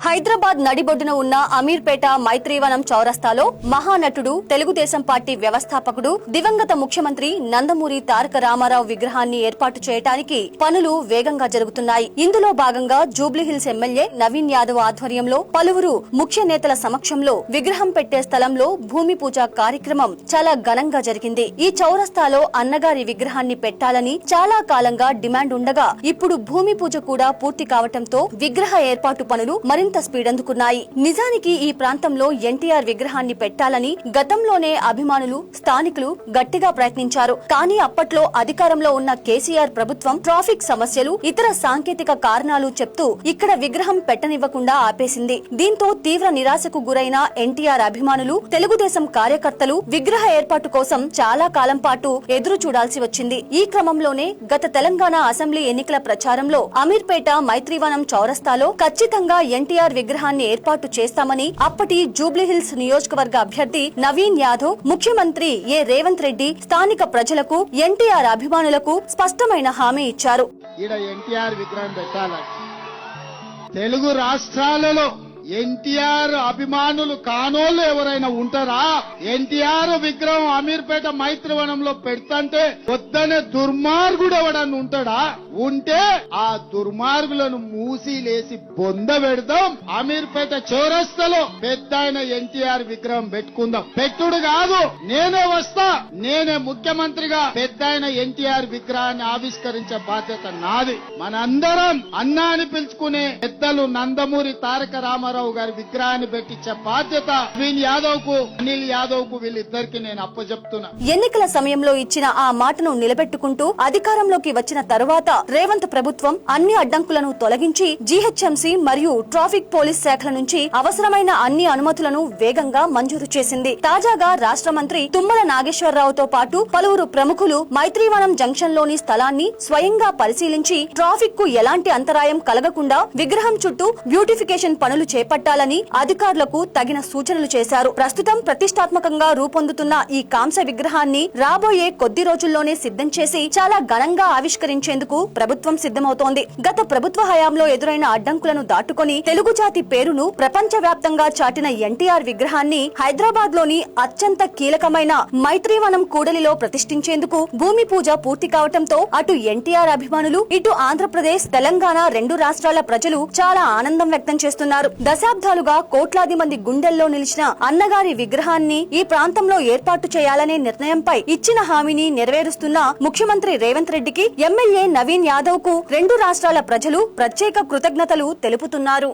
హైదరాబాద్ నడిబొడ్డున ఉన్న అమీర్పేట మైత్రీవనం చౌరస్తాలో మహానటుడు తెలుగుదేశం పార్టీ వ్యవస్థాపకుడు దివంగత ముఖ్యమంత్రి నందమూరి తారక రామారావు విగ్రహాన్ని ఏర్పాటు చేయడానికి పనులు వేగంగా జరుగుతున్నాయి. ఇందులో భాగంగా జూబ్లీహిల్స్ ఎమ్మెల్యే నవీన్ యాదవ్ ఆధ్వర్యంలో పలువురు ముఖ్య నేతల సమక్షంలో విగ్రహం పెట్టే స్థలంలో భూమి పూజ కార్యక్రమం చాలా ఘనంగా జరిగింది. ఈ చౌరస్తాలో అన్నగారి విగ్రహాన్ని పెట్టాలని చాలా కాలంగా డిమాండ్ ఉండగా ఇప్పుడు భూమి పూజ కూడా పూర్తి కావటంతో విగ్రహ ఏర్పాటు పనులు మరింత స్పీడ్ అందుకున్నాయి. నిజానికి ఈ ప్రాంతంలో ఎన్టీఆర్ విగ్రహాన్ని పెట్టాలని గతంలోనే అభిమానులు, స్థానికులు గట్టిగా ప్రయత్నించారు. కానీ అప్పట్లో అధికారంలో ఉన్న కేసీఆర్ ప్రభుత్వం ట్రాఫిక్ సమస్యలు, ఇతర సాంకేతిక కారణాలు చెప్తూ ఇక్కడ విగ్రహం పెట్టనివ్వకుండా ఆపేసింది. దీంతో తీవ్ర నిరాశకు గురైన ఎన్టీఆర్ అభిమానులు, తెలుగుదేశం కార్యకర్తలు విగ్రహ ఏర్పాటు కోసం చాలా కాలం పాటు ఎదురు చూడాల్సి వచ్చింది. ఈ క్రమంలోనే గత తెలంగాణ అసెంబ్లీ ఎన్నికల ప్రచారంలో అమీర్పేట మైత్రీవనం చౌరస్తాలో ఖచ్చితంగా ఎన్టీఆర్ విగ్రహాన్ని ఏర్పాటు చేస్తామని అప్పటి జూబ్లీహిల్స్ నియోజకవర్గ అభ్యర్థి నవీన్ యాదవ్, ముఖ్యమంత్రి రేవంత్ రెడ్డి స్థానిక ప్రజలకు, ఎన్టీఆర్ అభిమానులకు స్పష్టమైన హామీ ఇచ్చారు. ఎన్టీఆర్ విగ్రహం పెట్టాలని తెలుగు రాష్ట్రాలలో ఎన్టీఆర్ అభిమానులు కానోళ్ళు ఎవరైనా ఉంటారా? ఎన్టీఆర్ విగ్రహం అమీర్పేట మైత్రివనంలో పెడతంటే వద్దనే దుర్మార్గుడు ఎవడన్నా ఉంటాడా? ఉంటే ఆ దుర్మార్గులను మూసిలేసి బొంద పెడదాం. అమీర్పేట చౌరస్తాలో పెద్ద ఎన్టీఆర్ విగ్రహం పెట్టుకుందాం. పెట్టుడు కాదు, నేనే వస్తా, నేనే ముఖ్యమంత్రిగా పెద్ద ఎన్టీఆర్ విగ్రహాన్ని ఆవిష్కరించే బాధ్యత నాది. మనందరం అన్నా అని పిలుచుకునే పెద్దలు నందమూరి తారక రామారావు గారి విగ్రహాన్ని పెట్టించే బాధ్యత నవీన్ యాదవ్ కు, అనిల్ యాదవ్ కు, వీళ్ళిద్దరికి నేను అప్పచెప్తున్నా. ఎన్నికల సమయంలో ఇచ్చిన ఆ మాటను నిలబెట్టుకుంటూ అధికారంలోకి వచ్చిన తరువాత రేవంత్ ప్రభుత్వం అన్ని అడ్డంకులను తొలగించి జీహెచ్ఎంసీ మరియు ట్రాఫిక్ పోలీస్ శాఖల నుంచి అవసరమైన అన్ని అనుమతులను వేగంగా మంజూరు చేసింది. తాజాగా రాష్ట్ర మంత్రి తుమ్మల నాగేశ్వరరావుతో పాటు పలువురు ప్రముఖులు మైత్రీవనం జంక్షన్ లోని స్థలాన్ని స్వయంగా పరిశీలించి ట్రాఫిక్ కు ఎలాంటి అంతరాయం కలగకుండా విగ్రహం చుట్టూ బ్యూటిఫికేషన్ పనులు చేపట్టాలని అధికారులకు తగిన సూచనలు చేశారు. ప్రస్తుతం ప్రతిష్టాత్మకంగా రూపొందుతున్న ఈ కాంస్య విగ్రహాన్ని రాబోయే కొద్ది రోజుల్లోనే సిద్ధం చేసి చాలా ఘనంగా ఆవిష్కరించేందుకు ప్రభుత్వం సిద్ధమవుతోంది. గత ప్రభుత్వ హయాంలో ఎదురైన అడ్డంకులను దాటుకొని తెలుగు జాతి పేరును ప్రపంచ వ్యాప్తంగా చాటిన ఎన్టీఆర్ విగ్రహాన్ని హైదరాబాద్ లోని అత్యంత కీలకమైన మైత్రీవనం కూడలిలో ప్రతిష్ఠించేందుకు భూమి పూజ పూర్తి కావటంతో అటు ఎన్టీఆర్ అభిమానులు, ఇటు ఆంధ్రప్రదేశ్, తెలంగాణ రెండు రాష్ట్రాల ప్రజలు చాలా ఆనందం వ్యక్తం చేస్తున్నారు. దశాబ్దాలుగా కోట్లాది మంది గుండెల్లో నిలిచిన అన్నగారి విగ్రహాన్ని ఈ ప్రాంతంలో ఏర్పాటు చేయాలనే నిర్ణయంపై ఇచ్చిన హామీని నెరవేరుస్తున్న ముఖ్యమంత్రి రేవంత్ రెడ్డికి, ఎమ్మెల్యే నవీన్ యాదవ్ కు రెండు రాష్ట్రాల ప్రజలు ప్రత్యేక కృతజ్ఞతలు తెలుపుతున్నారు.